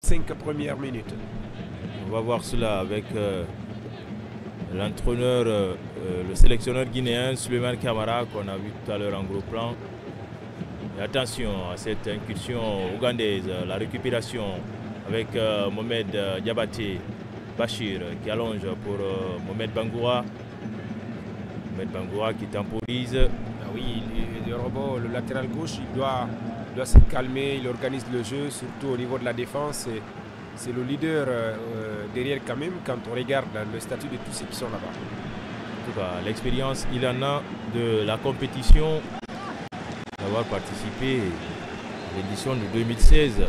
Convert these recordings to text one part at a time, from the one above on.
5 premières minutes. On va voir cela avec l'entraîneur, le sélectionneur guinéen Souleymane Camara qu'on a vu tout à l'heure en gros plan. Et attention à cette incursion ougandaise, la récupération avec Mohamed Diabaté, Bachir qui allonge pour Mohamed Bangoura. Mohamed Bangoura qui temporise. Ah oui, le robot, le latéral gauche, il doit se calmer, il organise le jeu, surtout au niveau de la défense. C'est le leader derrière quand même quand on regarde le statut de tous ceux qui sont là-bas. En tout cas, l'expérience, il en a de la compétition, d'avoir participé à l'édition de 2016.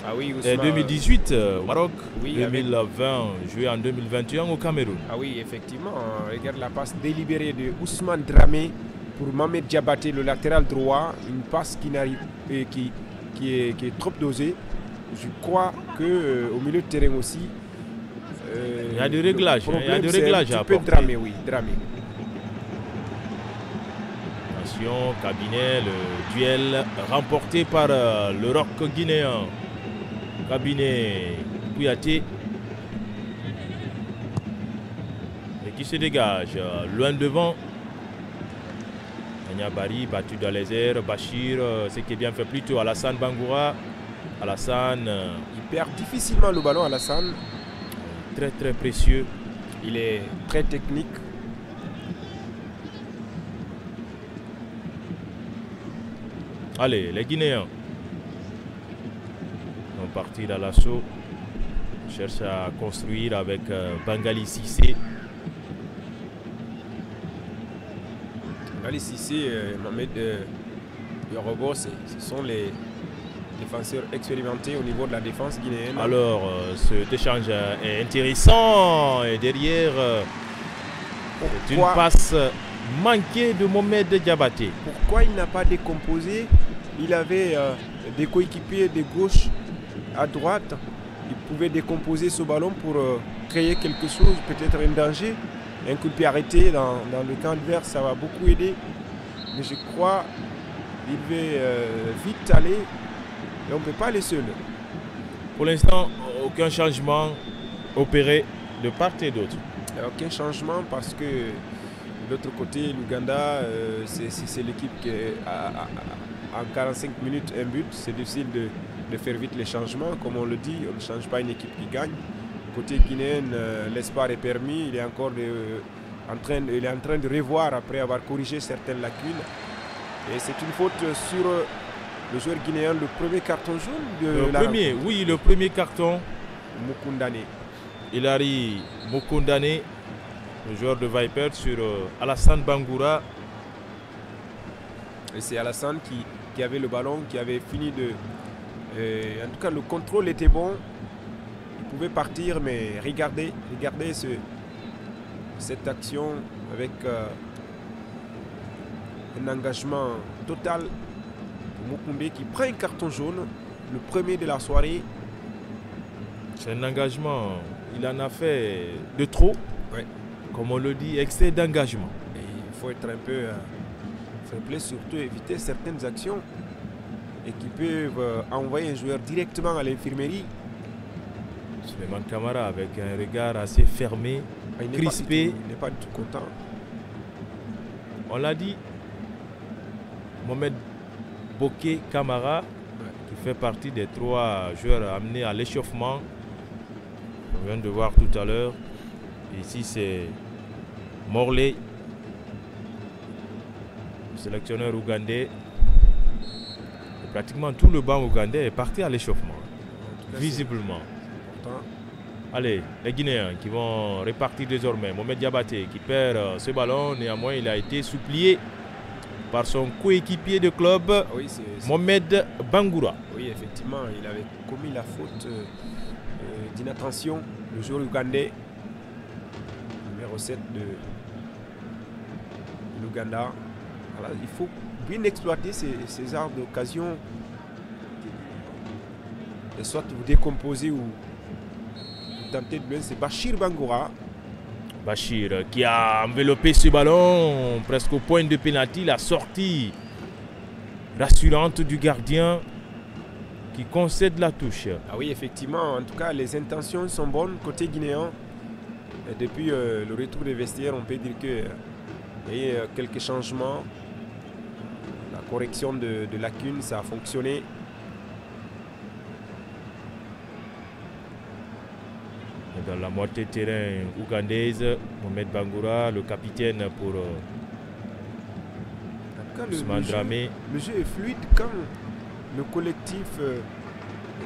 Ah oui, Ousmane, 2018 au Maroc, oui, 2020 joué en 2021 au Cameroun. Ah oui, effectivement, regarde la passe délibérée de Ousmane Dramé pour Mohamed Diabaté, le latéral droit, une passe qui est trop dosée. Je crois qu'au milieu de terrain aussi, il y a du réglage, il y a du réglage à apporter. Dramé, oui, Dramé. Attention, Cabinet, le duel remporté par le rock guinéen. Cabinet Kouyaté. Et qui se dégage, loin devant. Niabari battu dans les airs, Bachir, ce qui est bien fait plutôt, Alassane Bangoura. Alassane. Il perd difficilement le ballon, Alassane. Très très précieux. Il est très technique. Allez, les Guinéens sont partis à l'assaut. Cherchent à construire avec Bangali Cissé. Bangali Cissé, Mohamed Yorobo, ce sont les défenseurs expérimentés au niveau de la défense guinéenne. Alors, cet échange est intéressant. Et derrière, c'est une passe manquée de Mohamed Diabaté. Pourquoi il n'a pas décomposé? Il avait des coéquipiers de gauche à droite. Il pouvait décomposer ce ballon pour créer quelque chose, peut-être un danger. Un coup de pied arrêté dans le camp adverse, ça va beaucoup aider. Mais je crois qu'il va vite aller. Et on ne peut pas aller seul. Pour l'instant, aucun changement opéré de part et d'autre. Aucun changement parce que de l'autre côté, l'Ouganda, c'est l'équipe qui en 45 minutes un but. C'est difficile de faire vite les changements. Comme on le dit, on ne change pas une équipe qui gagne. Côté guinéen, l'espoir est permis. Il est encore en train de revoir après avoir corrigé certaines lacunes. Et c'est une faute sur le joueur guinéen, le premier carton jaune de la premier, rencontre. Oui, le premier carton. Mukundane. Hilary Mukundane, le joueur de Viper, sur Alassane Bangoura. Et c'est Alassane qui avait le ballon, qui avait fini de... en tout cas, le contrôle était bon. Il pouvait partir, mais regardez cette action avec un engagement total. Mukunde qui prend un carton jaune, le premier de la soirée. C'est un engagement, il en a fait de trop, ouais. Comme on le dit, excès d'engagement. Il faut être un peu fair play, surtout éviter certaines actions et qui peuvent envoyer un joueur directement à l'infirmerie. Souleymane Camara avec un regard assez fermé, crispé. Il n'est pas du tout content. On l'a dit, Mohamed Boké Camara, qui fait partie des 3 joueurs amenés à l'échauffement. On vient de voir tout à l'heure. Ici, c'est Morley, le sélectionneur ougandais. Et pratiquement tout le banc ougandais est parti à l'échauffement, visiblement. Allez, les Guinéens qui vont répartir désormais. Mohamed Diabaté qui perd ce ballon. Néanmoins, il a été supplié par son coéquipier de club, oui, Mohamed Bangoura. Oui, effectivement, il avait commis la faute d'inattention, le joueur ougandais, numéro 7 de l'Ouganda. Voilà, il faut bien exploiter ces arts d'occasion, et soit vous décomposez ou vous tentez de loin. C'est Bachir Bangoura. Bachir qui a enveloppé ce ballon presque au point de pénalty, la sortie rassurante du gardien qui concède la touche. Ah oui, effectivement, en tout cas, les intentions sont bonnes côté guinéen. Et depuis le retour des vestiaires, on peut dire qu'il y a eu quelques changements. La correction de lacunes, ça a fonctionné. Dans la moitié de terrain ougandaise, Mohamed Bangoura, le capitaine pour Ousmane Dramé. Le jeu est fluide quand le collectif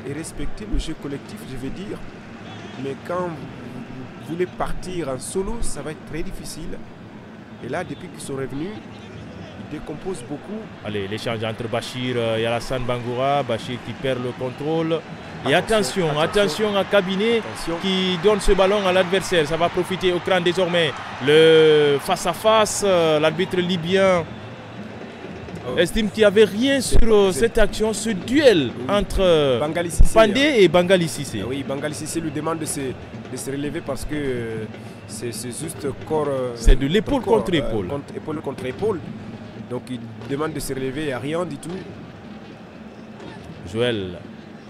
est respecté, le jeu collectif, je veux dire. Mais quand vous voulez partir en solo, ça va être très difficile. Et là, depuis qu'ils sont revenus, ils décomposent beaucoup. Allez, l'échange entre Bachir et Alassane Bangoura. Bachir qui perd le contrôle. Et attention à Cabinet qui donne ce ballon à l'adversaire. Ça va profiter au crâne désormais. Le face-à-face, l'arbitre libyen estime qu'il n'y avait rien sur cette action, ce duel entre Pandé et Bangali Cissé. Oui, Bangali Cissé lui demande de se relever parce que c'est juste corps. C'est de l'épaule contre épaule. Épaule contre épaule. Donc il demande de se relever, il n'y a rien du tout. Joël,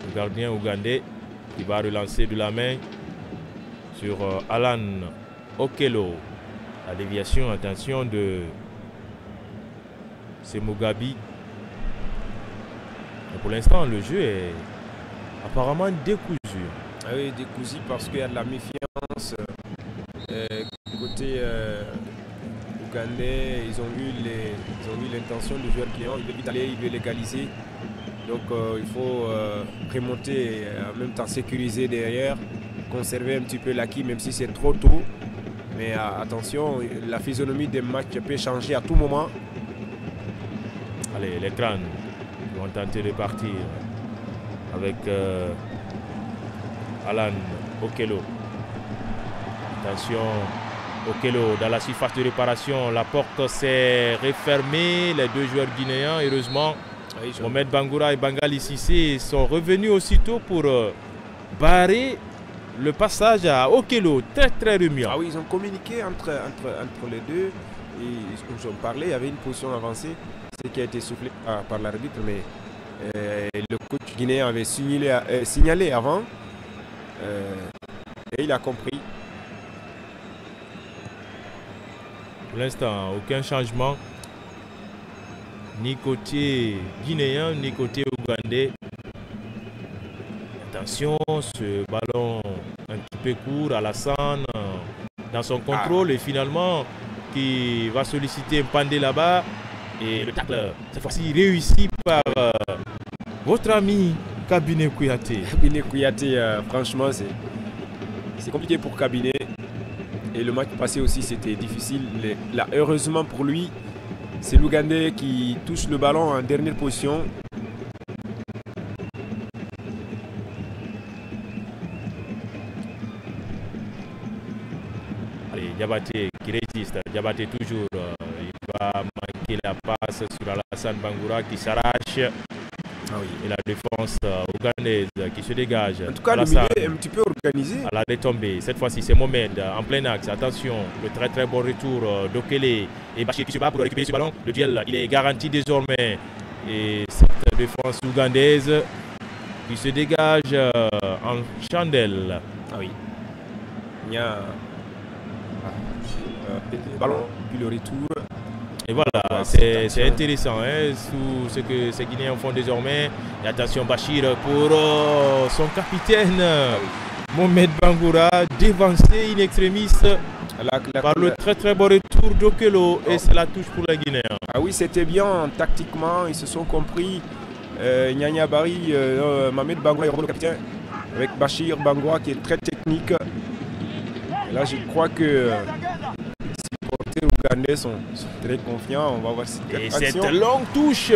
le gardien ougandais, qui va relancer de la main sur Alan Okello. La déviation, attention de Semogabi. Pour l'instant, le jeu est apparemment décousu. Ah oui, décousu parce qu'il y a de la méfiance. Côté ougandais, ils ont vu l'intention du joueur client. Il veut vite aller, il veut légaliser. Donc il faut remonter et en même temps sécuriser derrière, conserver un petit peu l'acquis même si c'est trop tôt. Mais attention, la physionomie des matchs peut changer à tout moment. Allez, les crânes vont tenter de partir avec Alan Okello. Attention, Okello dans la surface de réparation. La porte s'est refermée. Les deux joueurs guinéens, heureusement, Mohamed Bangoura et Bangali Cissé sont revenus aussitôt pour barrer le passage à Okello, très remuant. Ah oui, ils ont communiqué entre les deux. Et ils ont parlé, il y avait une position avancée, ce qui a été soufflé par l'arbitre, mais le coach guinéen avait signalé avant et il a compris. Pour l'instant, aucun changement, ni côté guinéen, ni côté ougandais. Attention, ce ballon un petit peu court, Alassane dans son contrôle et finalement qui va solliciter Pandé là-bas. Et le tacle, cette fois-ci réussi par votre ami Cabinet Kouyaté. Cabinet Kouyaté, franchement, c'est compliqué pour Cabinet. Et le match passé aussi, c'était difficile. Là, heureusement pour lui, c'est l'Ougandais qui touche le ballon en dernière position. Allez, Diabaté qui résiste. Diabaté toujours. Il va manquer la passe sur Alassane Bangoura qui s'arrache. Ah oui. Et la défense ougandaise qui se dégage. En tout cas, le milieu est un petit peu organisé. À la retombée, cette fois-ci, c'est Mohamed en plein axe. Attention, le très bon retour d'Okele et Bachir qui se bat pour récupérer ce ballon. Le duel, il est garanti désormais. Et cette défense ougandaise qui se dégage en chandelle. Ah oui. Il y a le ballon, puis le retour. Et voilà, c'est intéressant sous ce que ces Guinéens font désormais. Et attention Bachir pour son capitaine Mohamed Bangoura, dévancé in extremis par le très bon retour d'Okello. Et c'est la touche pour les Guinéens. Ah oui, c'était bien tactiquement, ils se sont compris. Nyanya Bari, Mohamed Bangoura est le capitaine avec Bachir Bangoura qui est très technique. Et là, je crois que les Ougandais sont très confiants. On va voir cette action. Et cette longue touche,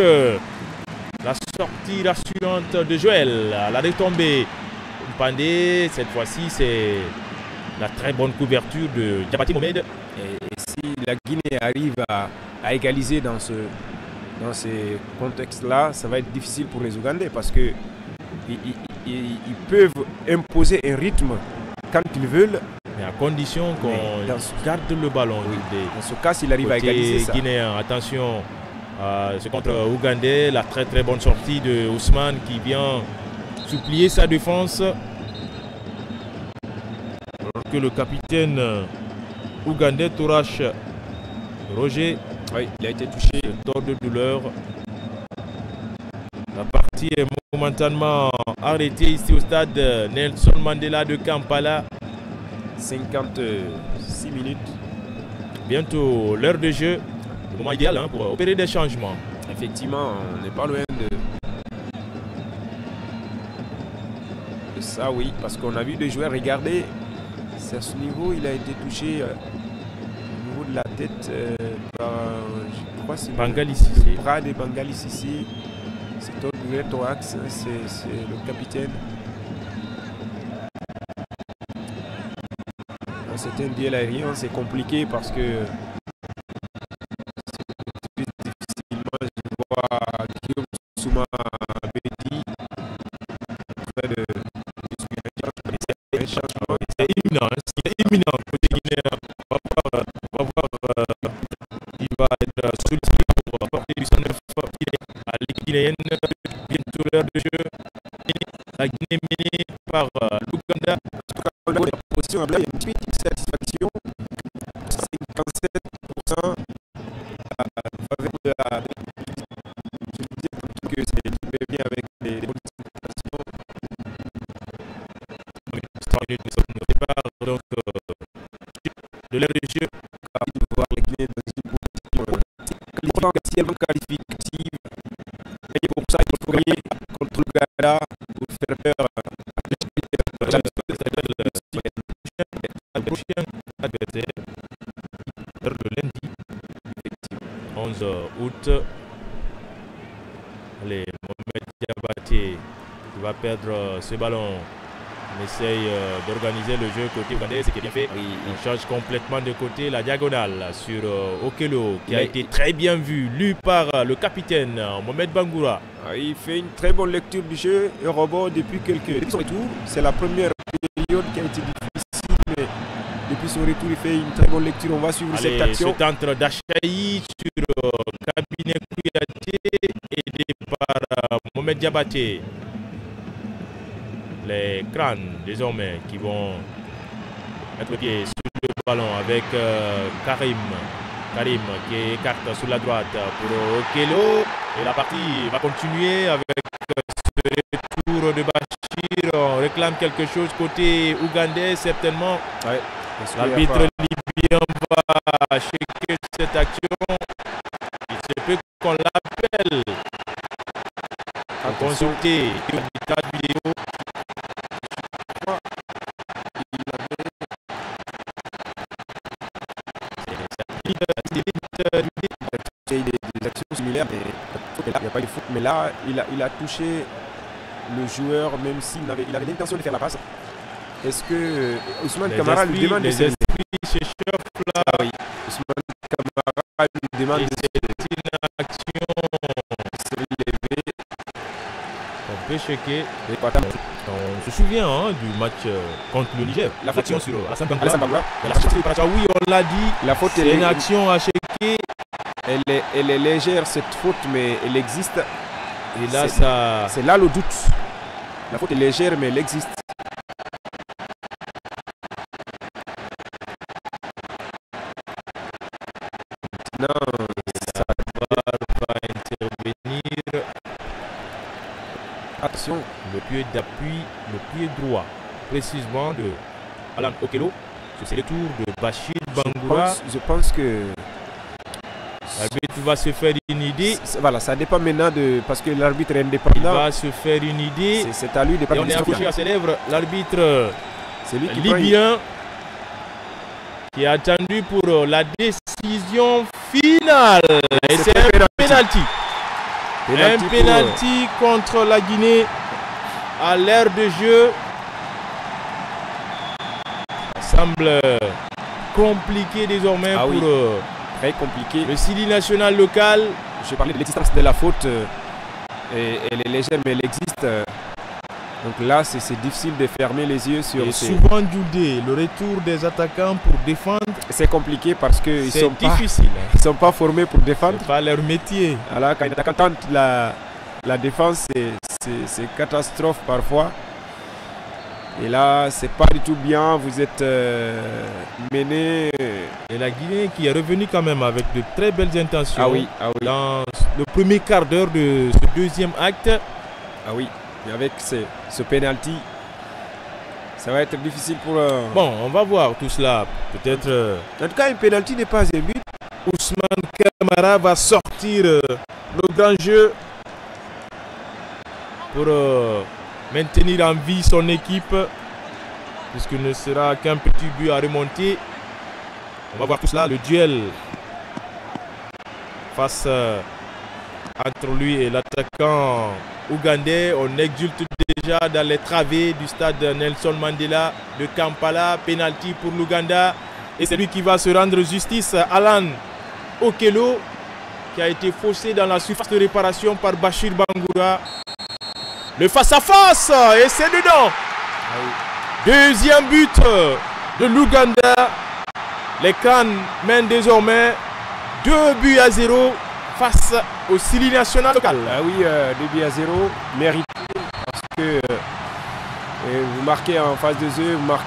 la sortie rassurante de Joël, la retombée. Pandé, cette fois-ci, c'est la très bonne couverture de Diabaté Mohamed. Et si la Guinée arrive à égaliser dans ces contextes-là, ça va être difficile pour les Ougandais parce qu'ils peuvent imposer un rythme quand ils veulent. Mais à condition qu'on garde le ballon. Oui. Dans ce cas, s'il arrive à égaliser ça. Guinéen, attention, c'est contre Ougandais, la très bonne sortie de Ousmane qui vient supplier sa défense. Alors que le capitaine ougandais Tourache Roger, oui, il a été touché. tort de douleur. La partie est momentanément arrêtée ici au stade Nelson Mandela de Kampala. 56 minutes. Bientôt l'heure de jeu. Le moment idéal pour opérer des changements. Effectivement, on n'est pas loin de ça, oui, parce qu'on a vu des joueurs. Regardez, c'est à ce niveau, il a été touché au niveau de la tête par, je crois, c'est le bras de Bangalis ici. C'est au thorax, c'est le capitaine. C'était un duel aérien, c'est compliqué parce que c'est difficilement, je vois Guillaume Souma Betty près de c'est imminent, c'est imminent côté guinéen. On va voir il va être sollicité pour apporter du 109 à l'équipe guinéenne. Bientôt l'heure de jeu. La Guinée menée par l'Ouganda. En tout cas, on a la position il y a une petite satisfaction. 57% en faveur de la. Je vous dis que c'est bien avec les bonnes satisfactions. Nous sommes au départ donc, de l'heure de jeu. De voir les Guinéens dans une position potentiellement qualificative. Et pour ça, il faut gagner contre l'Ouganda pour faire peur. Le prochain adversaire, le lundi 11 août. Allez, Mohamed Diabaté qui va perdre ce ballon. On essaye d'organiser le jeu côté ougandais, ce qui est bien fait. On change complètement de côté la diagonale sur Okello qui a été très bien vu, lu par le capitaine Mohamed Bangoura. Il fait une très bonne lecture du jeu et rebond depuis son retour. C'est la première période qui a été difficile, mais depuis son retour, il fait une très bonne lecture. On va suivre cette action. Ce centre d'Achaï sur Cabinet Kouyaté aidé par Mohamed Diabaté. Les crânes désormais qui vont mettre le pied sur le ballon avec Karim qui écarte sur la droite pour Okello. Et la partie va continuer avec ce retour de Bachir. On réclame quelque chose côté ougandais certainement. Ouais. L'arbitre libyen va checker cette action. Il se peut qu'on l'appelle. À consulter l'état vidéo. Il y a des actions similaires, mais il n'y a pas de faute. Mais là, il a touché le joueur, même s'il avait l'intention de faire la passe. Est-ce que Ousmane Camara lui demande de s'élever? Oui, Ousmane Camara lui demande de une action s'élever. On peut checker. On se souvient du match contre le Niger. La faute sur Alassane Bangla. Oui, on l'a dit. La faute c'est une action à checker. Elle est légère cette faute, mais elle existe. Et là, c'est là le doute. La faute est légère, mais elle existe. Maintenant, ça va intervenir. Attention. Le pied d'appui, le pied droit, précisément de Alan Okello. C'est le tour de Bachir Bangoura. Je pense que l'arbitre va se faire une idée. Voilà, ça dépend maintenant de. Parce que l'arbitre est indépendant. Il va se faire une idée. C'est à lui de pas. Et on est accroché à ses lèvres. L'arbitre libyen qui est attendu pour la décision finale. Et c'est un penalty. Un penalty contre la Guinée à l'ère de jeu. Ça semble compliqué désormais pour très compliqué. Le Sili national local. Je parlais de l'existence de la faute. Elle est légère, mais elle existe. Donc là, c'est difficile de fermer les yeux sur. Et souvent Djoudé, le retour des attaquants pour défendre. C'est compliqué parce qu'ils sont difficile. Ils sont pas formés pour défendre. C'est pas leur métier. Alors quand un attaquant tente la défense, c'est c'est catastrophe parfois. Et là, c'est pas du tout bien. Vous êtes mené. Et la Guinée qui est revenue quand même avec de très belles intentions. Ah oui. Dans le premier quart d'heure de ce deuxième acte. Ah oui, et avec ce penalty, ça va être difficile pour... Bon, on va voir tout cela. Peut-être... En tout cas, un penalty n'est pas un but. Ousmane Camara va sortir le grand jeu pour maintenir en vie son équipe, puisqu'il ne sera qu'un petit but à remonter. On va voir tout cela. Le duel face entre lui et l'attaquant ougandais. On exulte déjà dans les travées du stade Nelson Mandela de Kampala. Penalty pour l'Ouganda. Et c'est lui qui va se rendre justice. Alan Okello, qui a été faussé dans la surface de réparation par Bachir Bangoura. Le face-à-face, et c'est dedans. Deuxième but de l'Ouganda. Les Cannes mènent désormais 2-0 face au Sili national local. Ah oui, 2-0, mérité, parce que vous marquez en phase de jeu, vous marquez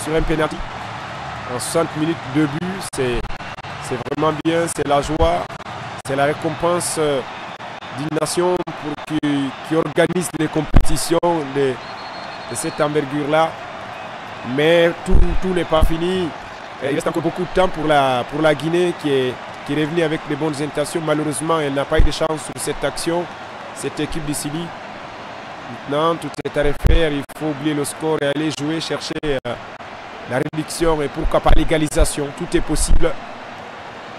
sur un penalty. En 60 minutes, 2 buts, c'est vraiment bien, c'est la joie, c'est la récompense d'une nation qui organise les compétitions de cette envergure-là. Mais tout n'est pas fini. Il reste encore beaucoup de temps pour la Guinée qui est revenue avec de bonnes intentions. Malheureusement, elle n'a pas eu de chance sur cette action, cette équipe du Sili. Maintenant, tout est à refaire. Il faut oublier le score et aller jouer, chercher la réduction et pourquoi pas l'égalisation. Tout est possible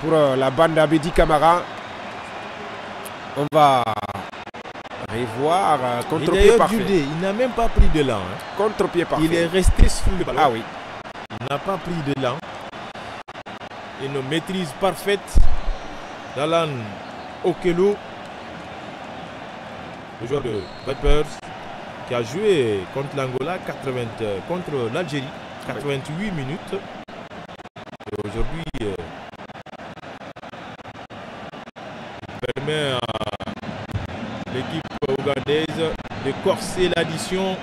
pour la bande d'Abedi Camara. On va revoir contre-pied parfait. Judé, il n'a même pas pris d'élan. Contre-pied parfait. Il est resté sur le ballon. Ah oui. Il n'a pas pris d'élan. Une maîtrise parfaite d'Alan Okello, le joueur de Vipers, qui a joué contre l'Angola, contre l'Algérie, 88 minutes. Et aujourd'hui, il permet à l'équipe ougandaise de corser l'addition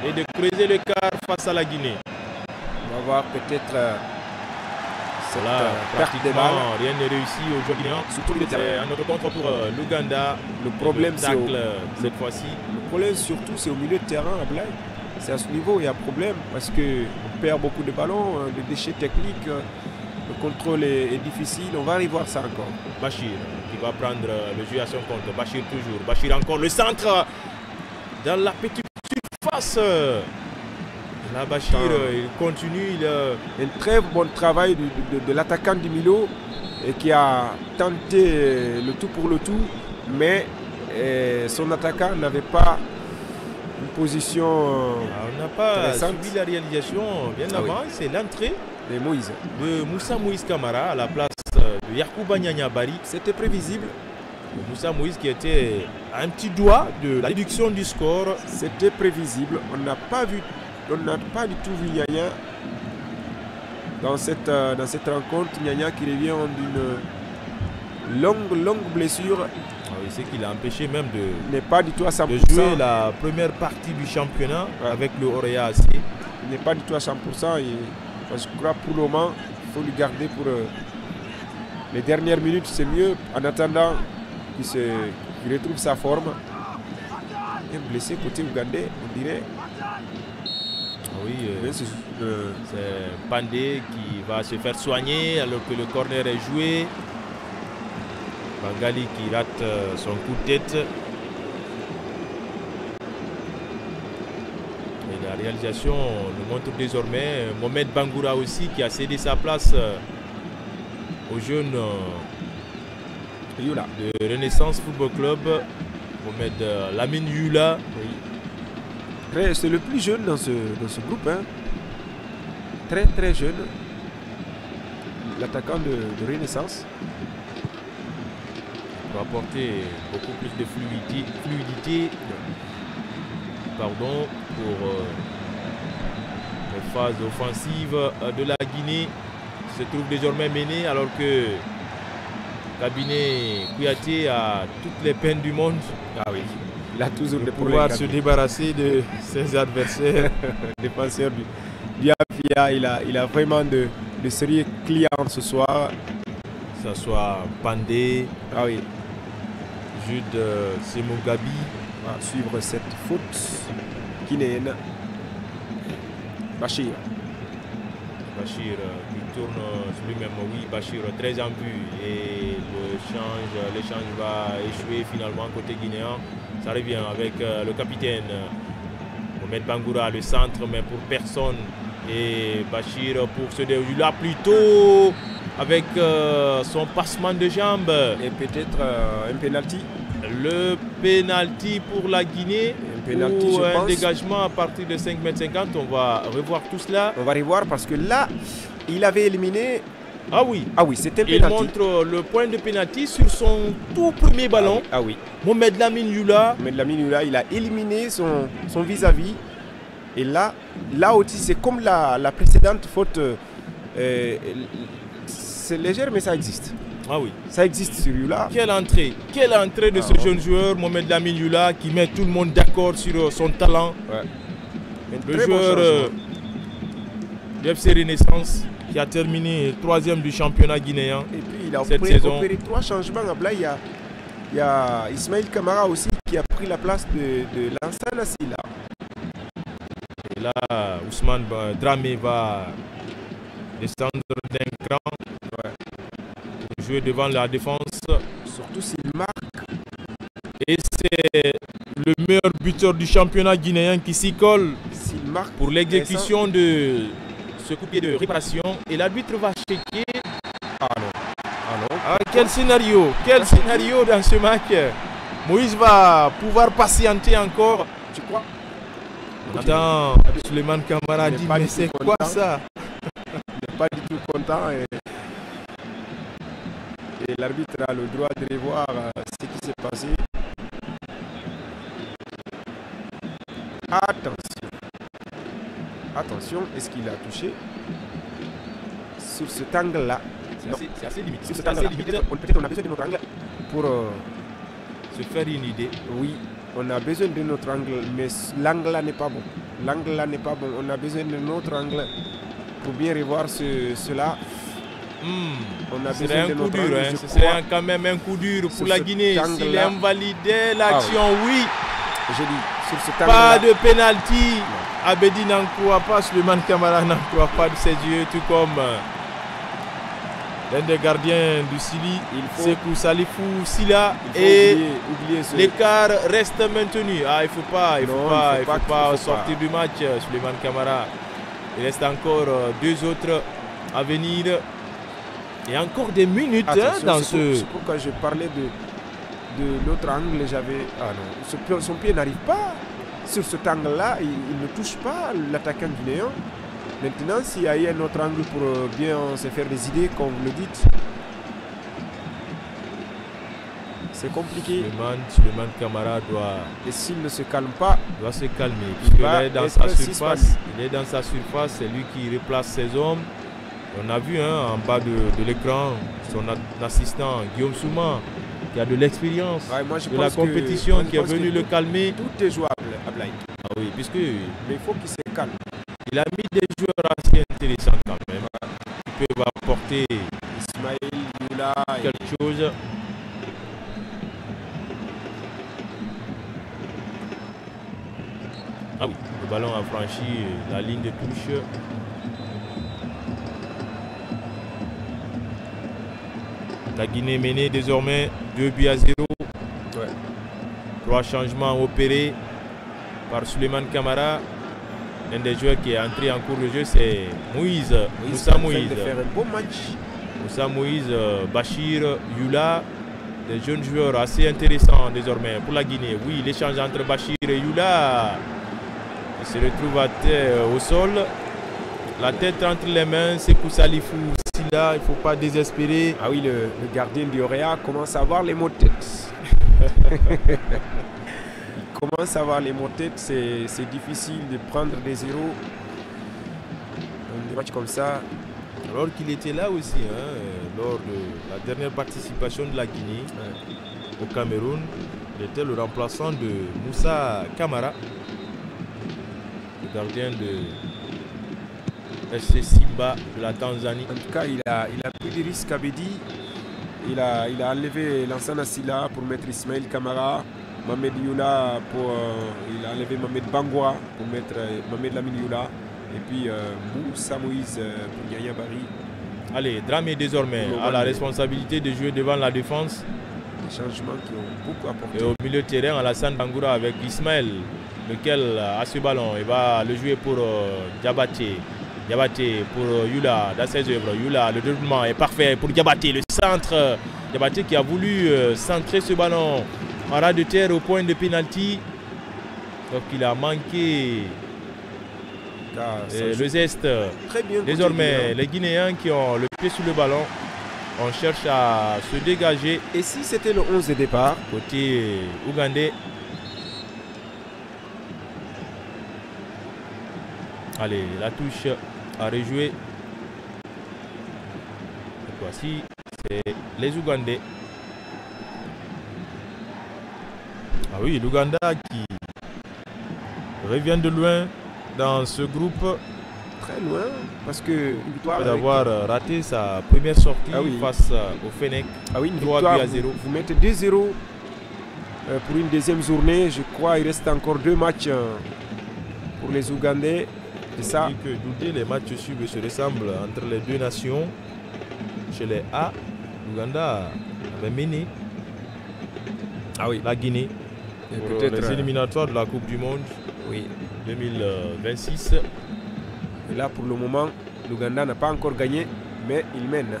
et de creuser l'écart face à la Guinée. On va voir peut-être pratiquement rien n'est réussi aujourd'hui. Surtout le terrain. Un autre contre pour l'Ouganda. Le problème, c'est cette fois-ci. Le problème surtout, c'est au milieu de terrain à Blaye. C'est à ce niveau où il y a problème parce qu'on perd beaucoup de ballons, des déchets techniques, le contrôle est difficile. On va aller voir ça encore. Bachir qui va prendre le jeu à son compte. Bachir toujours. Bachir encore le centre dans la petite surface. Là, Bachir, il continue. Un très bon travail de l'attaquant du Milo et qui a tenté le tout pour le tout, mais son attaquant n'avait pas une position on n'a pas suivi la réalisation bien avant. Oui. C'est l'entrée de Moussa Moïse Camara à la place de Yacouba Nyanya Bari. C'était prévisible. Moussa Moïse qui était à un petit doigt de la réduction du score. C'était prévisible. On n'a pas du tout vu Nyanya dans cette rencontre. Nyanya qui revient d'une longue blessure. C'est qu'il a empêché même n'est pas du tout à 100%. de jouer la première partie du championnat avec le Orea AC. Il n'est pas du tout à 100%. Et je crois pour le moment, il faut lui garder pour les dernières minutes. C'est mieux en attendant qu'il retrouve sa forme. Un blessé côté ougandais, on dirait. Oui, c'est Pandé qui va se faire soigner alors que le corner est joué. Bangali qui rate son coup de tête. Et la réalisation nous montre désormais Mohamed Bangoura aussi qui a cédé sa place au jeune de Renaissance Football Club. Mohamed Lamine Yula. Oui. C'est le plus jeune dans ce groupe. Hein. Très jeune. L'attaquant de Renaissance. Pour apporter beaucoup plus de fluidité pour les phases offensives de la Guinée qui se trouve désormais menée alors que cabinet Kouyaté a toutes les peines du monde. Ah oui, il a toujours des problèmes. Pouvoir se débarrasser de ses adversaires. Défenseur du Afia, il a vraiment de sérieux clients ce soir. Que ce soit Pandé, ah oui. Jude Semogabi. Va suivre cette faute guinéenne. Bachir qui tourne sur lui-même. Oui, Bachir très en vue. Et l'échange va échouer finalement côté guinéen. Ça revient avec le capitaine Mohamed Bangoura, le centre, mais pour personne. Et Bachir pour se dérouler là plutôt avec son passement de jambes. Et peut-être un penalty. Le penalty pour la Guinée. Un penalty, ou je un pense. Dégagement à partir de 5,50 m. On va revoir tout cela. On va revoir parce que là, il avait éliminé. Ah oui. Ah oui, c'était un Il penalty. montre le point de penalty sur son tout premier ballon. Ah oui. Mohamed Lamine Youla. Mohamed Lamine Youla, il a éliminé son vis-à-vis. Et là aussi, c'est comme la précédente faute. C'est léger, mais ça existe. Ah oui. Ça existe sur Youla. Quelle entrée de ce jeune joueur, Mohamed Lamine Youla, qui met tout le monde d'accord sur son talent. Ouais. Le joueur du FC Renaissance qui a terminé 3e du championnat guinéen. Et puis il a cette saison. opéré 3 changements. Là, il y a Ismaël Kamara aussi qui a pris la place de Lansana Silla. Et là, Ousmane Dramé va descendre d'un cran. Ouais. Pour jouer devant la défense. Surtout s'il marque. Et c'est le meilleur buteur du championnat guinéen qui s'y colle pour l'exécution de ce coup de pied de réparation. Et l'arbitre va checker. Ah non. Quel scénario dans ce match. Moïse va pouvoir patienter encore. Tu crois? Attends, Souleymane Camara dit mais c'est quoi ça? Il n'est pas du tout content et l'arbitre a le droit de revoir ce qui s'est passé. Attention, est-ce qu'il a touché sur cet angle-là? C'est assez limite. Sur cet angle-là. Peut-être on a besoin de notre angle pour se faire une idée. Oui, on a besoin de notre angle, mais l'angle-là n'est pas bon. L'angle-là n'est pas bon. On a besoin de notre angle pour bien revoir cela. On a besoin de notre angle. C'est quand même un coup dur pour la Guinée. S'il invalidait l'action, oui. Je dis, sur cet angle-là. Pas de pénalty. Abedi n'en croit pas, Souleymane Camara n'en croit pas de ses yeux, tout comme l'un des gardiens du Sili, Sekou Salifou Silla, et l'écart reste maintenu. Il ne faut pas sortir du match, Souleymane Camara. Il reste encore 2 autres à venir. Et encore des minutes dans ce... C'est pourquoi je parlais de l'autre angle. Son pied n'arrive pas. Sur cet angle-là, il ne touche pas l'attaquant guinéen. Maintenant, s'il y a eu un autre angle pour bien se faire des idées, comme vous le dites, c'est compliqué. Souleymane Camara doit... Et s'il ne se calme pas... doit se calmer. Il est dans sa surface. Il est dans sa surface. C'est lui qui replace ses hommes. On a vu en bas de l'écran son assistant Guillaume Souma, qui a de l'expérience de la compétition, qui est venu le calmer. Tout est jouable, Ablaï. Ah oui, puisque... Mais il faut qu'il se calme. Il a mis des joueurs assez intéressants quand même, qui peuvent apporter Ismaël Youla quelque chose. Ah oui, le ballon a franchi la ligne de touche. La Guinée menée désormais 2-0. Ouais. 3 changements opérés par Souleymane Camara. L'un des joueurs qui est entré en cours de jeu, c'est Moussa Moïse. De faire un beau match. Moussa Moïse, Bachir, Youla, des jeunes joueurs assez intéressants désormais pour la Guinée. Oui, l'échange entre Bachir et Youla. Il se retrouve à terre au sol. La tête entre les mains, Sekou Salifou Silla, il ne faut pas désespérer. Ah oui, le gardien du Orea commence à avoir les maux de tête. Il commence à avoir les maux de tête, c'est difficile de prendre des zéros. Un match comme ça, Alors qu'il était là aussi, lors de la dernière participation de la Guinée au Cameroun. Il était le remplaçant de Moussa Camara, le gardien de SC Simba de la Tanzanie. En tout cas, il a pris des risques à Bédi. Il a enlevé Lansana Silla pour mettre Ismaël Camara. Mohamed Youla il a enlevé Mohamed Bangoura pour mettre Mohamed Lamine Youla. Et puis Moussa Moïse pour Yaya Bari. Allez, Dramé désormais a la responsabilité de jouer devant la défense. Des changements qui ont beaucoup apporté. Et au milieu de terrain, Alassane Bangoura avec Ismaël, lequel a ce ballon. Il va le jouer pour Diabaté. Diabaté pour Youla dans ses œuvres. Youla, le développement est parfait pour Diabaté. Le centre. Diabaté qui a voulu centrer ce ballon en ras de terre au point de pénalty. Donc il a manqué le zeste. Très bien. Désormais, les Guinéens qui ont le pied sur le ballon, on cherche à se dégager. Et si c'était le 11 de départ? Côté ougandais. Allez, la touche à rejouer. Cette fois-ci, c'est les Ougandais. Ah oui, l'Ouganda qui revient de loin dans ce groupe. Très loin, parce que une victoire d'avoir raté sa première sortie face au Fennec. Ah oui, une victoire, à 0. Vous mettez 2-0 pour une deuxième journée. Je crois qu'il reste encore 2 matchs pour les Ougandais. C'est ça. Que douter, les matchs suivent se ressemblent entre les deux nations. Chez les A, l'Ouganda avait mené la Guinée pour les éliminatoires de la Coupe du Monde 2026. Et là, pour le moment, l'Ouganda n'a pas encore gagné, mais il mène.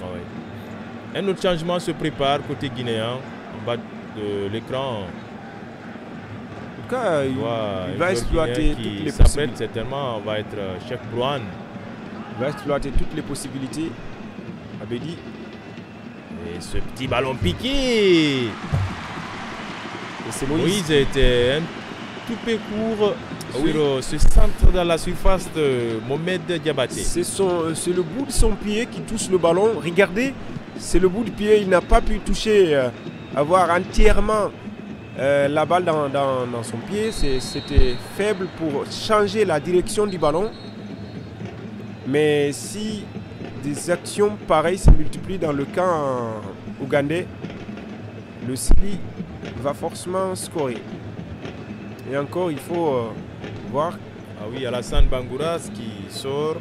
Ah oui. Un autre changement se prépare côté guinéen, en bas de l'écran. En tout cas, il va exploiter toutes les possibilités. Certainement, va être Cheikh Brouane. Il va exploiter toutes les possibilités. Abedi. Et ce petit ballon piqué. C'est Moïse était un tout peu court sur ce centre dans la surface de Mohamed Diabaté. C'est le bout de son pied qui touche le ballon. Regardez, c'est le bout du pied. Il n'a pas pu toucher, avoir entièrement la balle dans son pied. C'était faible pour changer la direction du ballon. Mais si des actions pareilles se multiplient dans le camp ougandais, le Sili va forcément scorer. Et encore, il faut voir. Ah oui, Alassane Bangoura qui sort.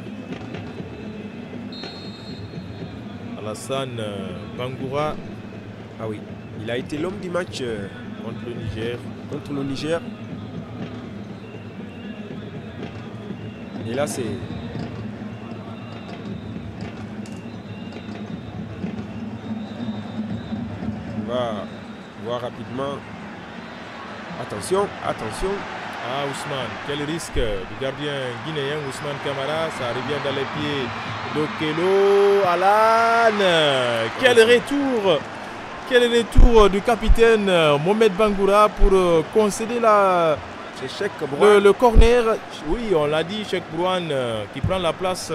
Alassane Bangoura. Ah oui, il a été l'homme du match contre le Niger. Contre le Niger. Et là, c'est... On va voir rapidement. Attention, attention. Ah, Ousmane, quel risque du gardien guinéen Ousmane Camara. Ça revient dans les pieds d'Okelo. Alan, quel retour du capitaine Mohamed Bangoura pour concéder le corner. Oui, on l'a dit, Cheikh Brouane qui prend la place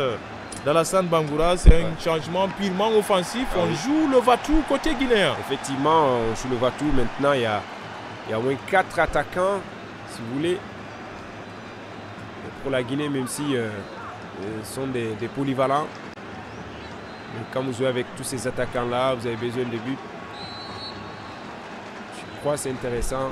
d'Alassane Bangoura. C'est un changement purement offensif. On joue le Vatou côté guinéen. Effectivement, on joue le Vatou. Maintenant, il y a au moins 4 attaquants, si vous voulez, pour la Guinée, même si sont des polyvalents. Mais quand vous jouez avec tous ces attaquants-là, vous avez besoin de buts. Je crois que c'est intéressant.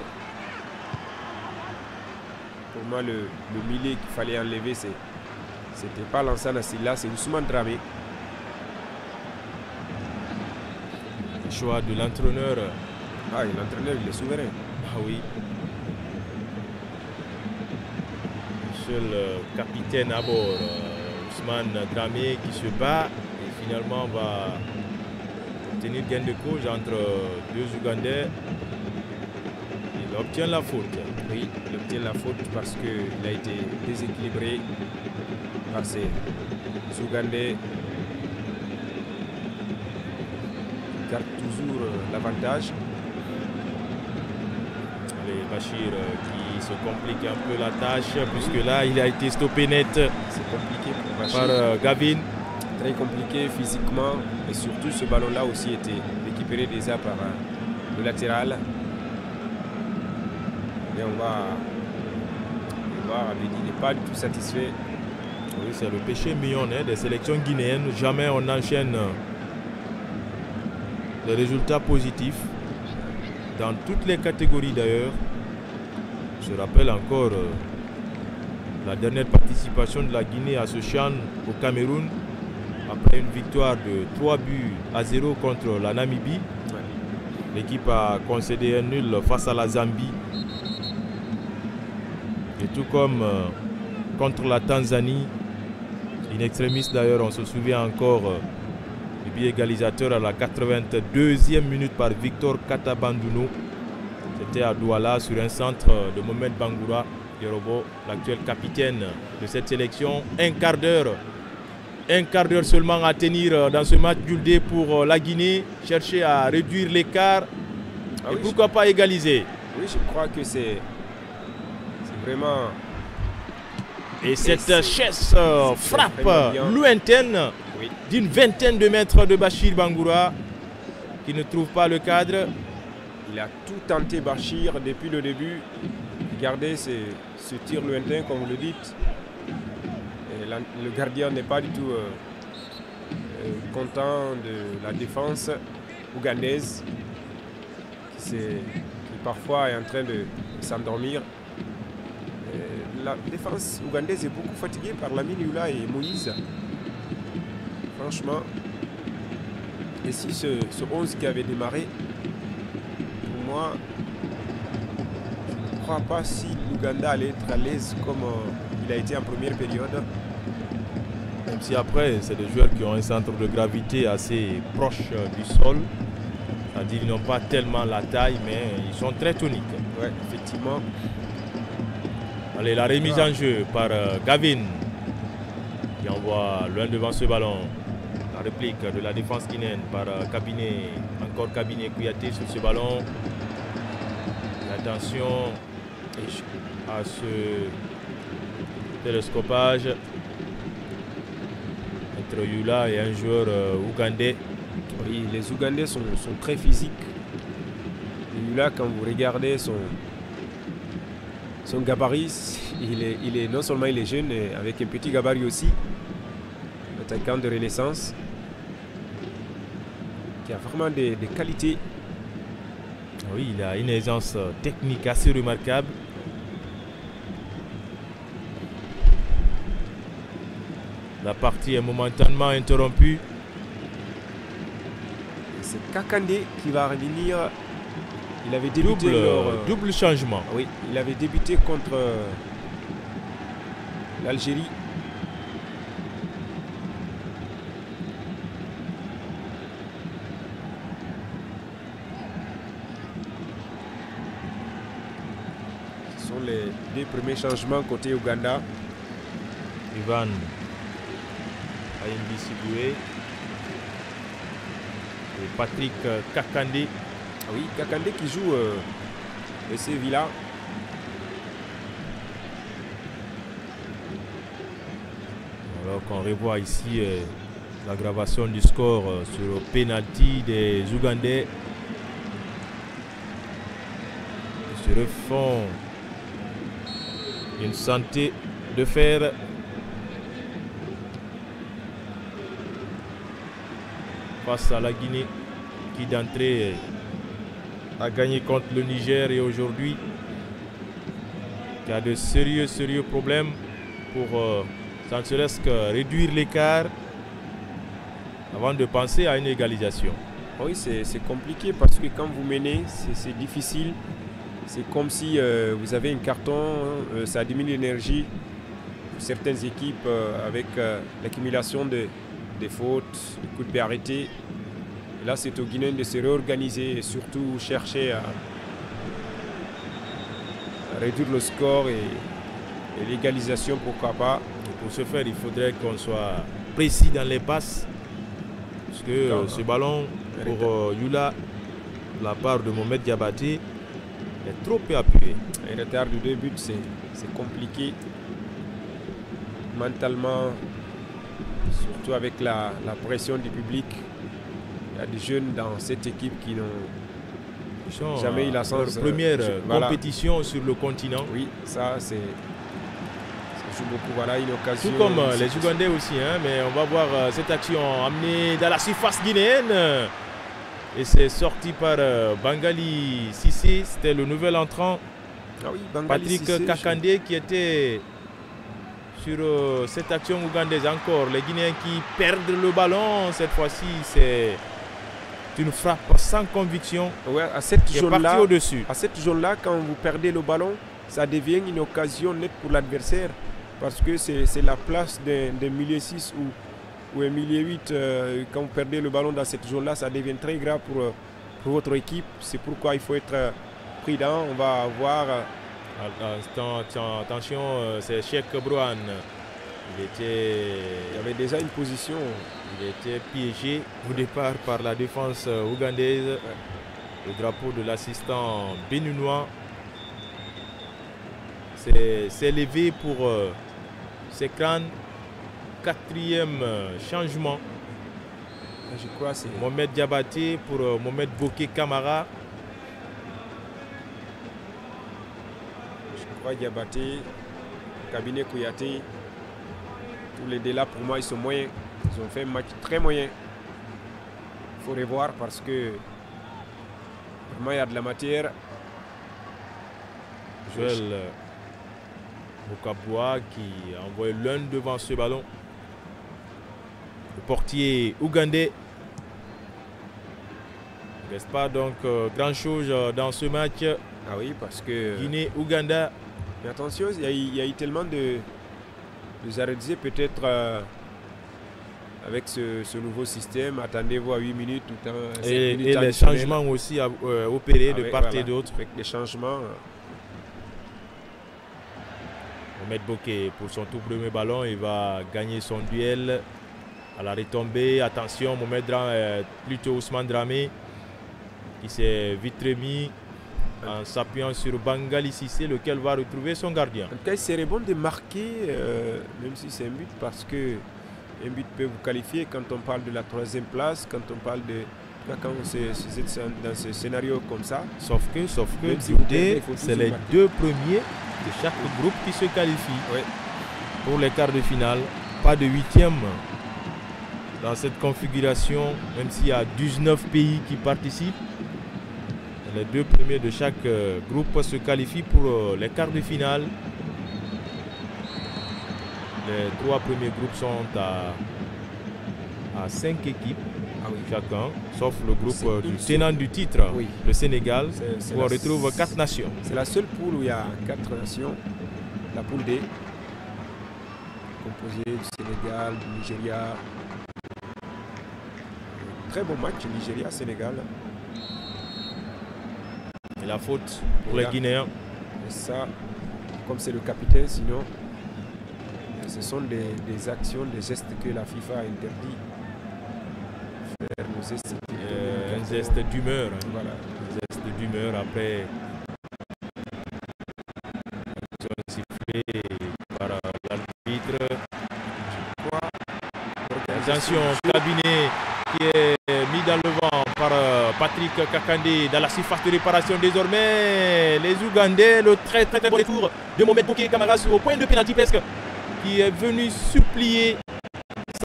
Pour moi, le milieu qu'il fallait enlever, c'était pas Lansana Silla, c'est Ousmane Dramé. Le choix de l'entraîneur. Ah, l'entraîneur, il est souverain. Ah oui. Seul capitaine à bord, Ousmane Dramé, qui se bat et finalement va obtenir gain de cause entre deux Ougandais. Il obtient la faute. Oui, il obtient la faute parce qu'il a été déséquilibré par ces Ougandais. Il garde toujours l'avantage. Allez, Bachir qui se complique un peu la tâche puisque là il a été stoppé net. C'est compliqué pour Bachir. Par Gavin. très compliqué physiquement. Et surtout, ce ballon-là aussi était récupéré déjà par le latéral. Et on va voir, Abedi n'est pas du tout satisfait. Oui, c'est le péché mignon des sélections guinéennes. Jamais on enchaîne des résultats positifs dans toutes les catégories d'ailleurs. Je rappelle encore la dernière participation de la Guinée à ce CHAN au Cameroun après une victoire de 3-0 contre la Namibie. L'équipe a concédé un nul face à la Zambie. Et tout comme contre la Tanzanie, in extremis d'ailleurs, on se souvient encore du but égalisateur à la 82e minute par Victor Katabandouno. C'était à Douala sur un centre de Mohamed Bangoura Yorobo, l'actuel capitaine de cette sélection. Un quart d'heure seulement à tenir dans ce match Gouldé pour la Guinée, chercher à réduire l'écart et pourquoi pas égaliser. Oui, je crois que c'est vraiment... Et cette chaise frappe lointaine d'une vingtaine de mètres de Bachir Bangoura qui ne trouve pas le cadre. Il a tout tenté Bachir depuis le début. Regardez ce tir lointain comme vous le dites. Et le gardien n'est pas du tout content de la défense ougandaise qui parfois est en train de s'endormir. La défense ougandaise est beaucoup fatiguée par Lamine Youla et Moïse. Franchement. Et si ce 11 qui avait démarré, pour moi, je ne crois pas si l'Ouganda allait être à l'aise comme il a été en première période. Même si après, c'est des joueurs qui ont un centre de gravité assez proche du sol. C'est-à-dire qu'ils n'ont pas tellement la taille, mais ils sont très toniques. Oui, effectivement. Allez, la remise en jeu par Gavin qui envoie loin devant ce ballon. La réplique de la défense guinéenne par Cabinet, encore Cabinet Kouyaté sur ce ballon. Et attention à ce télescopage entre Youla et un joueur ougandais. Oui, les Ougandais sont très physiques. Youla, quand vous regardez son gabarit, il est non seulement il est jeune, mais avec un petit gabarit aussi. Attaquant de renaissance qui a vraiment des qualités. Oui, il a une aisance technique assez remarquable. La partie est momentanément interrompue. C'est Kakandé qui va revenir. Il avait débuté double changement. Oui, il avait débuté contre l'Algérie. Ce sont les deux premiers changements côté Ouganda. Ivan Ayimbi Siboué et Patrick Kakandé. Ah oui, Kakandé qui joue le Sevilla. Alors qu'on revoit ici l'aggravation du score sur le penalty des Ougandais qui se refont une santé de fer. Face à la Guinée qui d'entrée a gagné contre le Niger et aujourd'hui qui a de sérieux problèmes pour sans serait-ce que réduire l'écart avant de penser à une égalisation. Oui, c'est compliqué parce que quand vous menez, c'est difficile. C'est comme si vous avez un carton, ça diminue l'énergie pour certaines équipes avec l'accumulation des fautes, des coups de pied arrêtés. Et là, c'est aux Guinéens de se réorganiser et surtout chercher à réduire le score et l'égalisation, pourquoi pas. Et pour ce faire, il faudrait qu'on soit précis dans les passes. Parce que ce ballon pour Youla, de la part de Mohamed Diabaté, est trop peu appuyé. Un retard de 2 buts, c'est compliqué. Mentalement, Surtout avec la pression du public. Il y a des jeunes dans cette équipe qui n'ont jamais eu la chance. Première compétition sur le continent. Oui, ça c'est... Ça joue beaucoup, voilà une occasion. Tout comme les Ougandais aussi, hein, mais on va voir cette action amenée dans la surface guinéenne. Et c'est sorti par Bangali Sissé, c'était le nouvel entrant. Ah oui, Bangali Patrick Sissé, Kakandé qui était sur cette action ougandaise encore. Les Guinéens qui perdent le ballon, cette fois-ci c'est une frappe sans conviction. Ouais, à cette zone-là, au-dessus. À cette zone-là, quand vous perdez le ballon, ça devient une occasion nette pour l'adversaire. Parce que c'est la place d'un milieu 6 ou un milieu 8. Quand vous perdez le ballon dans cette zone-là, ça devient très grave pour votre équipe. C'est pourquoi il faut être prudent. On va voir. Attention, c'est Cheikh Brouane. Il y avait déjà une position. Il était piégé au départ par la défense ougandaise. Ouais. Le drapeau de l'assistant béninois s'est levé pour ses crânes. Quatrième changement. Je crois c'est Mohamed Diabaté pour Mohamed Bokeh Kamara. Je crois Diabaté, Kabinet Kouyaté. Tous les deux là pour moi ils sont moyens. Ils ont fait un match très moyen. Il faut revoir parce que vraiment il y a de la matière. Joël Bokaboua qui a envoyé l'un devant ce ballon. Le portier ougandais. Il ne reste pas donc grand chose dans ce match. Ah oui, parce que Guinée-Ouganda. Mais attention, il y a eu tellement de arrêts peut-être avec ce nouveau système. Attendez-vous à 8 minutes tout le temps. Et les changements aussi opérés de part et d'autre. Avec les changements. Mohamed Bokeh pour son tout premier ballon, il va gagner son duel à la retombée. Attention, plutôt Ousmane Dramé qui s'est vite remis en s'appuyant sur Bangali Sissé, lequel va retrouver son gardien. En tout cas, il serait bon de marquer, même si c'est un but, parce que un but peut vous qualifier quand on parle de la 3e place, quand on parle de... Quand c'est dans ce scénario comme ça. Sauf que si c'est les deux premiers de chaque groupe qui se qualifient pour les quarts de finale. Pas de 8e dans cette configuration, même s'il y a 19 pays qui participent. Les deux premiers de chaque groupe se qualifient pour les quarts de finale. Les 3 premiers groupes sont à 5 équipes chacun, sauf le groupe du tenant du titre, le Sénégal, où on retrouve 4 nations. C'est la seule poule où il y a 4 nations. La poule D, composée du Sénégal, du Nigeria. Très bon match, Nigeria-Sénégal. Et la faute pour les Guinéens. Et ça, comme c'est le capitaine, sinon, ce sont des actions, des gestes que la FIFA a interdit. Faire nos gestes. Un geste d'humeur. Voilà. Un geste d'humeur après sifflée par l'arbitre. Attention, cabinet qui est mis dans le vent par Patrick Kakandé dans la surface de réparation désormais. Les Ougandais, le très bon retour de Mohamed Bokeh Kamara sur au point de pénalty presque, qui est venu supplier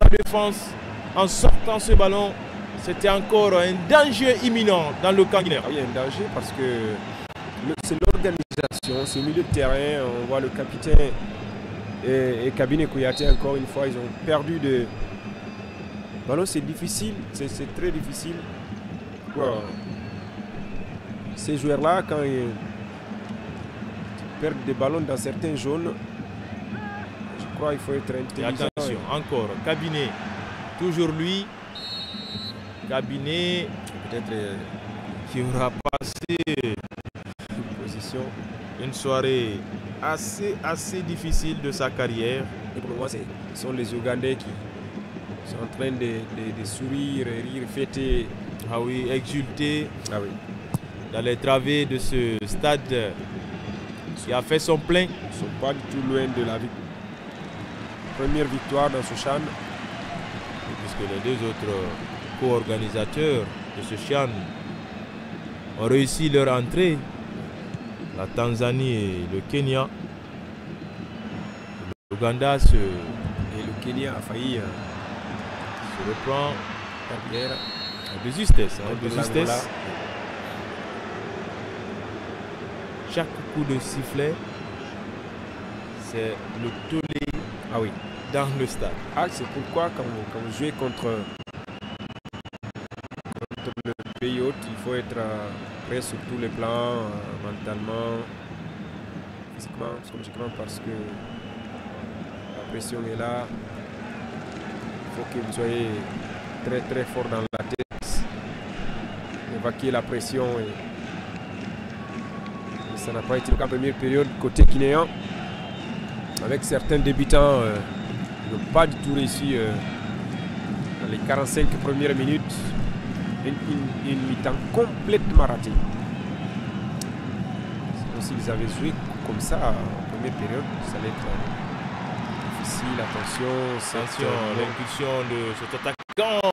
sa défense en sortant ce ballon. C'était encore un danger imminent dans le camp guinéen. Il y a un danger parce que c'est l'organisation, c'est au milieu de terrain. On voit le capitaine et Kabinet Kouyaté encore une fois, ils ont perdu de... Ballon, c'est difficile, c'est très difficile. Wow. Ces joueurs-là, quand ils perdent des ballons dans certaines zones, je crois qu'il faut être intelligent. Et attention, encore, Kabinet, toujours lui. Kabinet, peut-être qui aura passé une soirée assez difficile de sa carrière. Et pour moi, ce sont les Ougandais qui sont en train de sourire, rire, fêter. Ah oui, exulter. Ah oui. Dans les travées de ce stade qui a fait son plein. Ils ne sont pas du tout loin de la première victoire dans ce CHAN. puisque les deux autres co-organisateurs de ce Chan ont réussi leur entrée, la Tanzanie et le Kenya. L'Ouganda et le Kenya a failli se reprend derrière de justesse. De justesse. Chaque coup de sifflet, c'est le tollé dans le stade. C'est pourquoi quand vous jouez contre le pays hôte, il faut être prêt sur tous les plans, mentalement, physiquement, psychologiquement, parce que la pression est là. Il faut que vous soyez très très fort dans la tête, évacuer la pression. Et ça n'a pas été le cas en première période côté guinéen, avec certains débutants qui n'ont pas du tout réussi dans les 45 premières minutes. Une mi-temps complètement ratée. S'ils avaient joué comme ça en première période, ça allait être difficile. Attention, l'impulsion de cet attaquant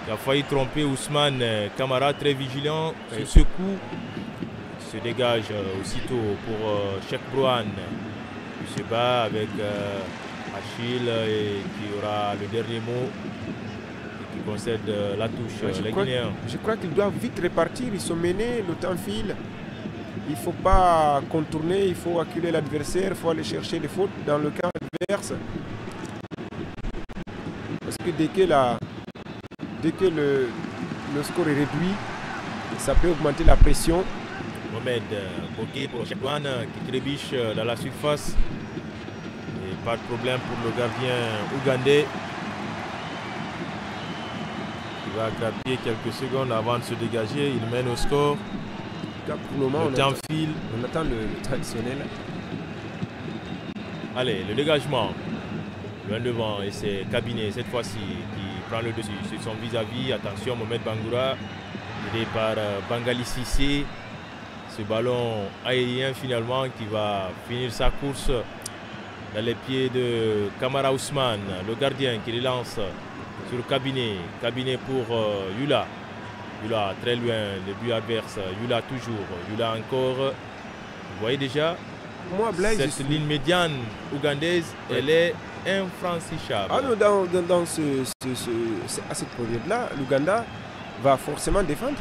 qui a failli tromper Ousmane Camara, très vigilant sur ce coup. Il se dégage aussitôt pour Cheikh Brouane. Il se bat avec Achille et qui aura le dernier mot. Qui concède la touche, les Guinéens. Je crois qu'ils doivent vite repartir, ils sont menés, le temps file. Il ne faut pas contourner, il faut acculer l'adversaire, il faut aller chercher les fautes dans le camp adverse. Parce que dès que le score est réduit, ça peut augmenter la pression. Mohamed Boké pour Cheikh Brouane qui trébiche dans la surface. Et pas de problème pour le gardien ougandais. Il va grappiller quelques secondes avant de se dégager. Il mène au score. Pour le moment, le temps file. On attend le traditionnel. Allez, le dégagement. Loin devant et c'est Cabinet cette fois-ci qui prend le dessus sur son vis-à-vis. Attention, Mohamed Bangoura. Aidé par Bangali Sissé. Ce ballon aérien finalement qui va finir sa course dans les pieds de Kamara Ousmane. Le gardien qui les lance sur le cabinet pour Yula. Yula très loin, le but adverse. Yula toujours, Yula encore. Vous voyez déjà, cette ligne médiane ougandaise, elle est infranchissable. Dans à cette période-là, l'Ouganda va forcément défendre.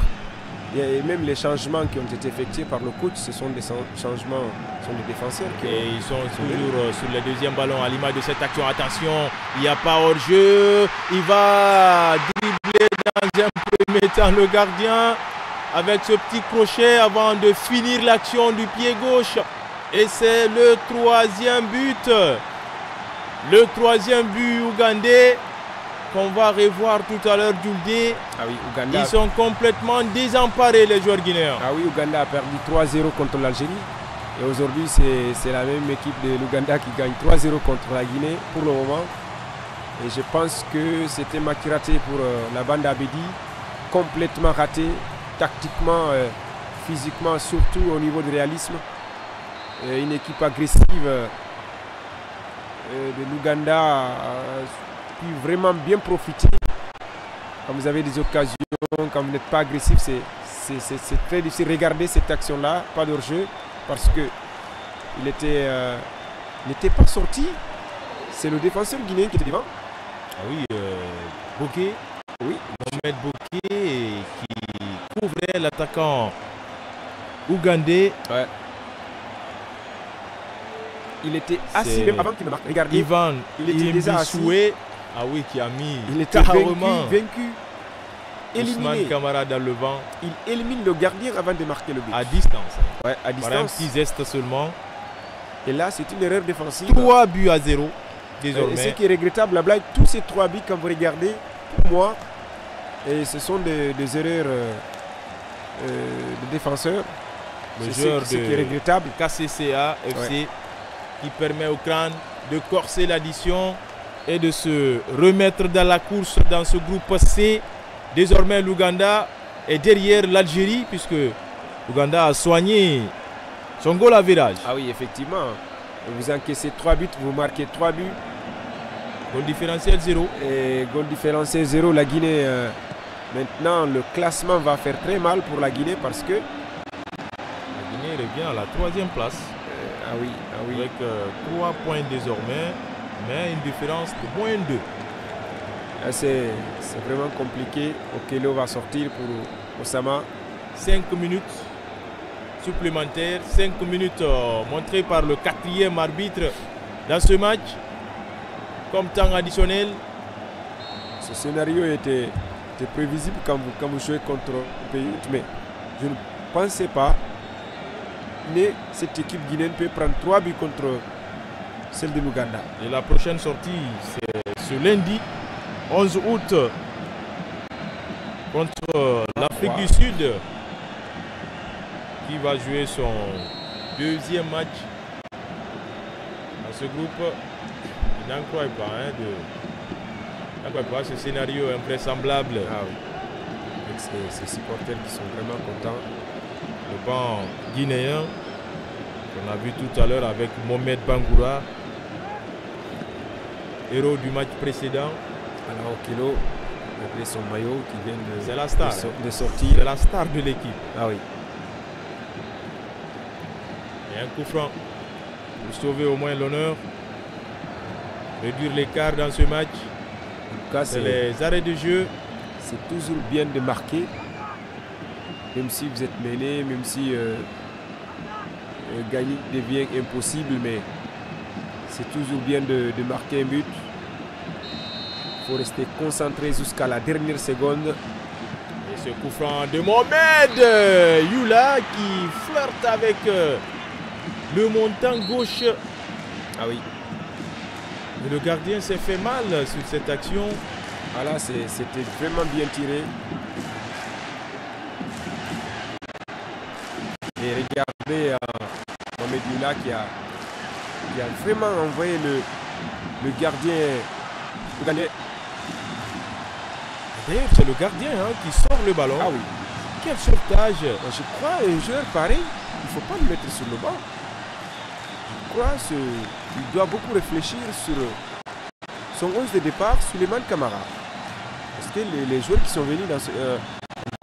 Et même les changements qui ont été effectués par le coach, ce sont des changements, ce sont des défenseurs. Et ils sont toujours sur le deuxième ballon à l'image de cette action. Attention, il n'y a pas hors-jeu. Il va dribbler dans un premier temps le gardien avec ce petit crochet avant de finir l'action du pied gauche. Et c'est le troisième but. Le troisième but ougandais. Qu'on va revoir tout à l'heure, Djouldé. Ouganda. Ils sont complètement désemparés, les joueurs guinéens. Ouganda a perdu 3-0 contre l'Algérie. Et aujourd'hui, c'est la même équipe de l'Ouganda qui gagne 3-0 contre la Guinée pour le moment. Et je pense que c'était un match raté pour la bande Abedi. Complètement raté, tactiquement, physiquement, surtout au niveau du réalisme. Et une équipe agressive de l'Ouganda a pu vraiment bien profiter. Quand vous avez des occasions, quand vous n'êtes pas agressif, c'est très difficile. Regardez cette action-là, pas d'hors-jeu, parce qu'il n'était pas sorti. C'est le défenseur guinéen qui était devant. Boké. Mohamed Boké qui couvrait l'attaquant ougandais. Il était assis même avant qu'il ne marque. Regardez. Ivan, il était déjà assis. Qui a mis. Il était vaincu. Éliminé. Ousmane Camara dans le vent. Il élimine le gardien avant de marquer le but. À distance. À distance. Par un petit geste seulement. Et là, c'est une erreur défensive. 3-0 désormais. Ce qui est regrettable, la blague, tous ces 3 buts, quand vous regardez, pour moi, et ce sont des erreurs de défenseurs. Le joueur qui est regrettable. KCCA FC qui permet au crâne de corser l'addition et de se remettre dans la course dans ce groupe C. Désormais, l'Ouganda est derrière l'Algérie puisque l'Ouganda a soigné son goal à virage. Effectivement. Vous encaissez 3 buts, vous marquez 3 buts. Goal différentiel 0. Et goal différentiel 0, la Guinée. Maintenant, le classement va faire très mal pour la Guinée parce que... La Guinée revient à la 3e place. Ah oui. Avec 3 points désormais, mais une différence de moins 2. C'est vraiment compliqué. Okello va sortir pour Osama. 5 minutes supplémentaires, 5 minutes montrées par le 4e arbitre dans ce match comme temps additionnel. Ce scénario était prévisible quand vous jouez contre un pays, mais je ne pensais pas que cette équipe guinéenne peut prendre 3 buts contre celle de l'Ouganda. Et la prochaine sortie, c'est ce lundi 11 août contre l'Afrique du Sud, qui va jouer son 2e match dans ce groupe. Il n'en croit pas, ce scénario invraisemblable. Ah oui. Avec ces supporters qui sont vraiment contents. Le banc guinéen, qu'on a vu tout à l'heure avec Mohamed Bangoura, héros du match précédent. Alors Okello, avec son maillot qui vient c'est la star, de sortir. C'est la star de l'équipe. Ah oui. Et un coup franc pour sauver au moins l'honneur, réduire l'écart dans ce match. En tout cas, c'est les arrêts de jeu. C'est toujours bien de marquer, même si vous êtes mêlé, même si gagner devient impossible, mais c'est toujours bien de marquer un but. Il faut rester concentré jusqu'à la dernière seconde. Et ce coup franc de Mohamed Youla qui flirte avec le montant gauche. Ah oui. Et le gardien s'est fait mal sur cette action. Voilà, c'était vraiment bien tiré. Et regardez Mohamed Youla qui a vraiment envoyé le gardien. D'ailleurs, c'est le gardien qui sort le ballon. Ah oui. Quel sauvetage! Je crois un joueur pareil, il ne faut pas le mettre sur le banc. Je crois qu'il doit beaucoup réfléchir sur son 11 de départ, Souleymane Camara. Parce que les joueurs qui sont venus dans ce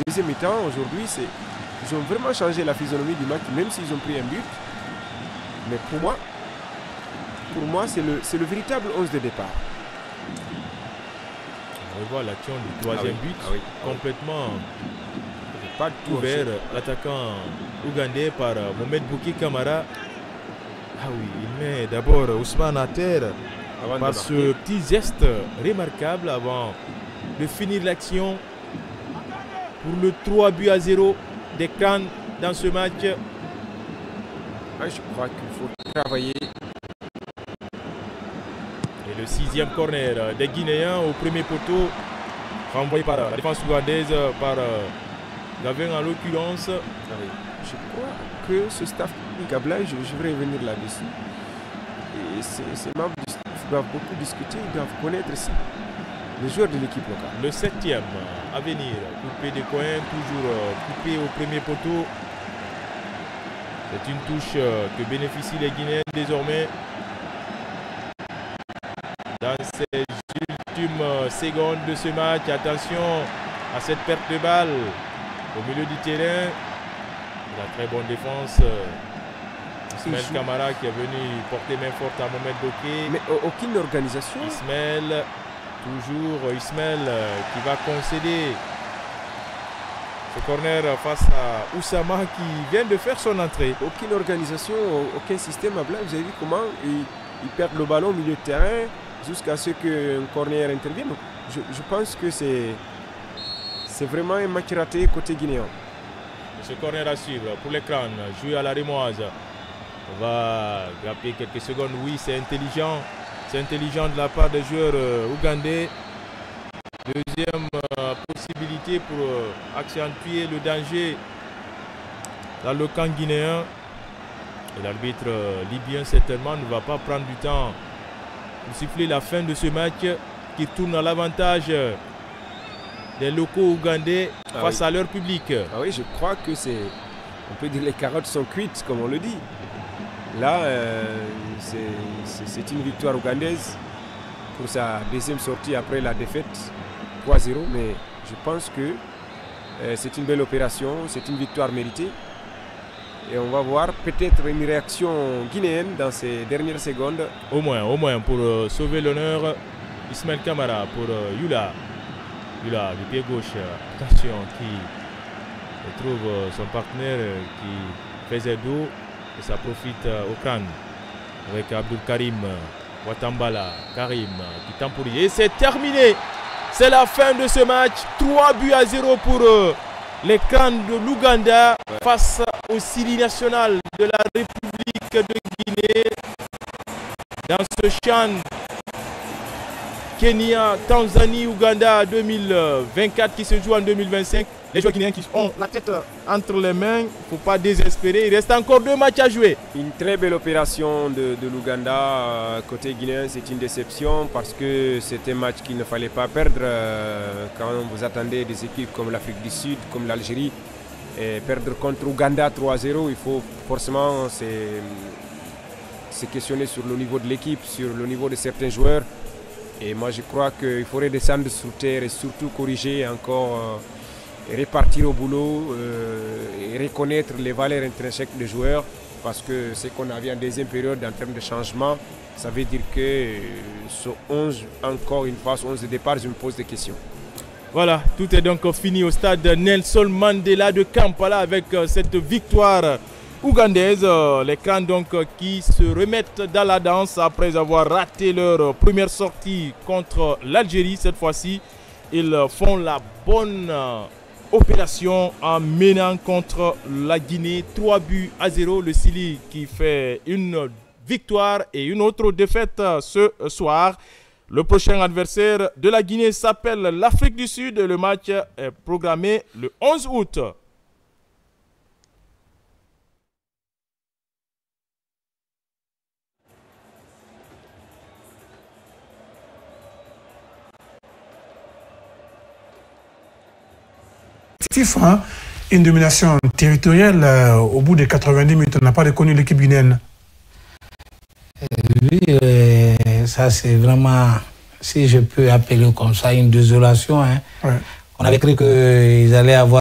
deuxième mi-temps aujourd'hui, ils ont vraiment changé la physionomie du match, même s'ils ont pris un but. Mais pour moi, c'est le véritable 11 de départ. On revoit l'action du 3e but, complètement pas ouvert, l'attaquant ougandais par Mohamed Bouki Kamara. Ah oui, il met d'abord Ousmane à terre par ce petit geste remarquable avant de finir l'action pour le 3-0 des Crânes dans ce match. Je crois qu'il faut travailler. Et le 6e corner des Guinéens au premier poteau, renvoyé par la défense ougandaise, par Gavin en l'occurrence. Je crois que ce staff Gabla, je vais revenir là-dessus. Et ces membres du staff doivent beaucoup discuter, ils doivent connaître ça. Les joueurs de l'équipe locale. Le 7e à venir, coupé des coins, toujours coupé au premier poteau. C'est une touche que bénéficient les Guinéens désormais. Dans ces ultimes secondes de ce match, attention à cette perte de balle au milieu du terrain. La très bonne défense. Ismaël Kamara qui est venu porter main forte à Mohamed Bouké. Mais aucune organisation. Ismaël, toujours Ismaël qui va concéder ce corner face à Oussama qui vient de faire son entrée. Aucune organisation, aucun système à blanc. Vous avez vu comment ils perdent le ballon au milieu de terrain jusqu'à ce qu'un corner intervienne. Je pense que c'est vraiment un match raté côté guinéen. Ce corner à suivre pour l'écran, joué à la Rémoise. On va grapper quelques secondes. Oui, c'est intelligent. C'est intelligent de la part des joueurs ougandais. Deuxième possibilité pour accentuer le danger dans le camp guinéen. Et l'arbitre libyen certainement ne va pas prendre du temps pour siffler la fin de ce match qui tourne à l'avantage des locaux ougandais face à leur public. Ah oui, je crois que on peut dire les carottes sont cuites, comme on le dit. Là, c'est une victoire ougandaise pour sa deuxième sortie après la défaite 3-0. Mais je pense que c'est une belle opération, c'est une victoire méritée. Et on va voir peut-être une réaction guinéenne dans ces dernières secondes. Au moins pour sauver l'honneur, Ismaël Kamara pour Yula. Yula du pied gauche, attention, qui trouve son partenaire qui faisait dos et ça profite au crâne avec Abdul Karim Watambala. Karim qui temporise. Et c'est terminé. C'est la fin de ce match. 3-0 pour les crânes de l'Ouganda face au Syrie national de la République de Guinée. Dans ce CHAN Kenya, Tanzanie, Ouganda 2024 qui se joue en 2025. Les joueurs guinéens qui ont la tête entre les mains, il ne faut pas désespérer. Il reste encore 2 matchs à jouer. Une très belle opération de l'Ouganda. Côté guinéen, c'est une déception parce que c'est un match qu'il ne fallait pas perdre quand vous attendez des équipes comme l'Afrique du Sud, comme l'Algérie. Et perdre contre Ouganda 3-0, il faut forcément se questionner sur le niveau de l'équipe, sur le niveau de certains joueurs. Et moi je crois qu'il faudrait descendre sur terre et surtout corriger encore, répartir au boulot et reconnaître les valeurs intrinsèques des joueurs. Parce que ce qu'on a vu en deuxième période en termes de changement, ça veut dire que sur 11, encore une fois, sur 11 de départ, je me pose des questions. Voilà, tout est donc fini au stade Nelson Mandela de Kampala avec cette victoire ougandaise. Les Crânes donc qui se remettent dans la danse après avoir raté leur première sortie contre l'Algérie. Cette fois-ci, ils font la bonne opération en menant contre la Guinée 3-0. Le Syrie qui fait une victoire et une autre défaite ce soir. Le prochain adversaire de la Guinée s'appelle l'Afrique du Sud. Le match est programmé le 11 août. Une domination territoriale au bout de 90 minutes. On n'a pas reconnu l'équipe guinéenne. Oui, ça c'est vraiment, si je peux appeler comme ça, une désolation. Hein. Ouais. On avait cru qu'ils allaient avoir